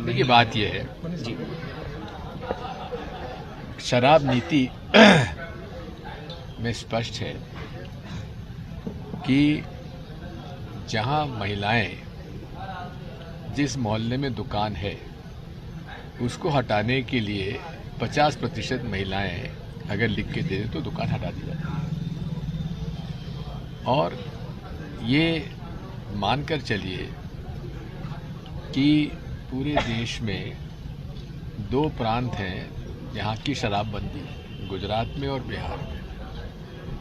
देखिए बात यह है जी, शराब नीति में स्पष्ट है कि जहां महिलाएं जिस मोहल्ले में दुकान है उसको हटाने के लिए 50% महिलाएं अगर लिख के दे तो दुकान हटा दी जाती है। और ये मानकर चलिए कि पूरे देश में 2 प्रांत हैं जहाँ की शराबबंदी है, गुजरात में और बिहार में,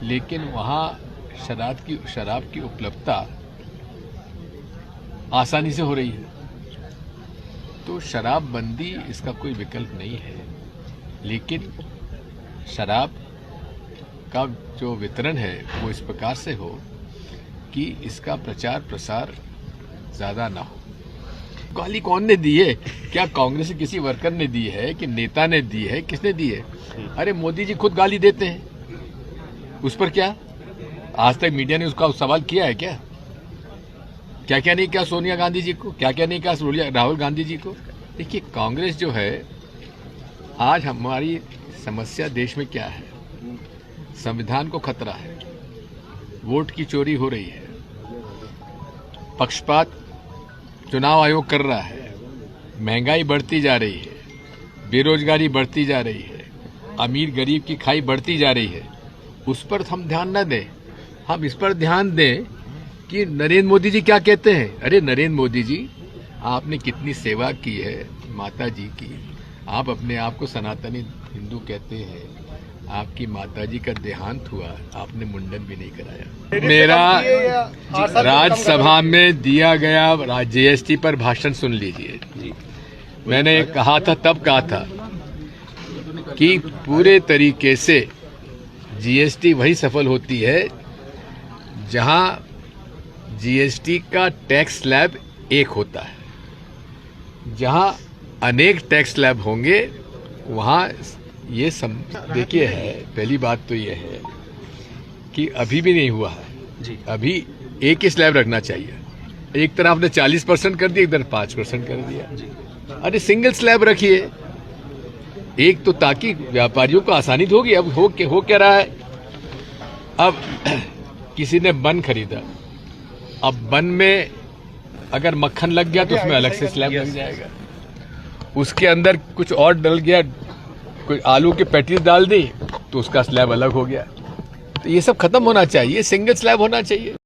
लेकिन वहाँ शराब की उपलब्धता आसानी से हो रही है। तो शराबबंदी इसका कोई विकल्प नहीं है, लेकिन शराब का जो वितरण है वो इस प्रकार से हो कि इसका प्रचार प्रसार ज़्यादा ना हो। गाली कौन ने दी है? क्या कांग्रेस के किसी वर्कर ने दी है कि नेता ने दी है? किसने दी है? अरे मोदी जी खुद गाली देते हैं, उस पर क्या आज तक मीडिया ने उसका सवाल किया है? क्या क्या नहीं किया सोनिया गांधी जी को, क्या क्या नहीं किया राहुल गांधी जी को। देखिए कांग्रेस जो है, आज हमारी समस्या देश में क्या है? संविधान को खतरा है, वोट की चोरी हो रही है, पक्षपात चुनाव आयोग कर रहा है, महंगाई बढ़ती जा रही है, बेरोजगारी बढ़ती जा रही है, अमीर गरीब की खाई बढ़ती जा रही है। उस पर हम ध्यान न दें, हम इस पर ध्यान दें कि नरेंद्र मोदी जी क्या कहते हैं। अरे नरेंद्र मोदी जी, आपने कितनी सेवा की है माता जी की, आप अपने आप को सनातनी हिंदू कहते हैं, आपकी माताजी का देहांत हुआ, आपने मुंडन भी नहीं कराया। मेरा राज्यसभा में दिया गया जीएसटी पर भाषण सुन लीजिए। मैंने कहा था, तब कहा था कि पूरे तरीके से जीएसटी वही सफल होती है जहां जीएसटी का टैक्स स्लैब एक होता है। जहां अनेक टैक्स स्लैब होंगे वहां ये देखिए है। पहली बात तो ये है कि अभी भी नहीं हुआ है जी, अभी एक ही स्लैब रखना चाहिए। एक तरफ आपने 40% कर दिया, एक तरफ 5% कर दिया जी। अरे सिंगल स्लैब रखिए एक, तो ताकि व्यापारियों को आसानी होगी। अब हो क्या रहा है, अब किसी ने बन खरीदा, अब बन में अगर मक्खन लग गया तो उसमें अलग से स्लैब लग जाएगा, उसके अंदर कुछ और डल गया, कोई आलू के पैटीज डाल दी तो उसका स्लैब अलग हो गया। तो ये सब खत्म होना चाहिए, सिंगल स्लैब होना चाहिए।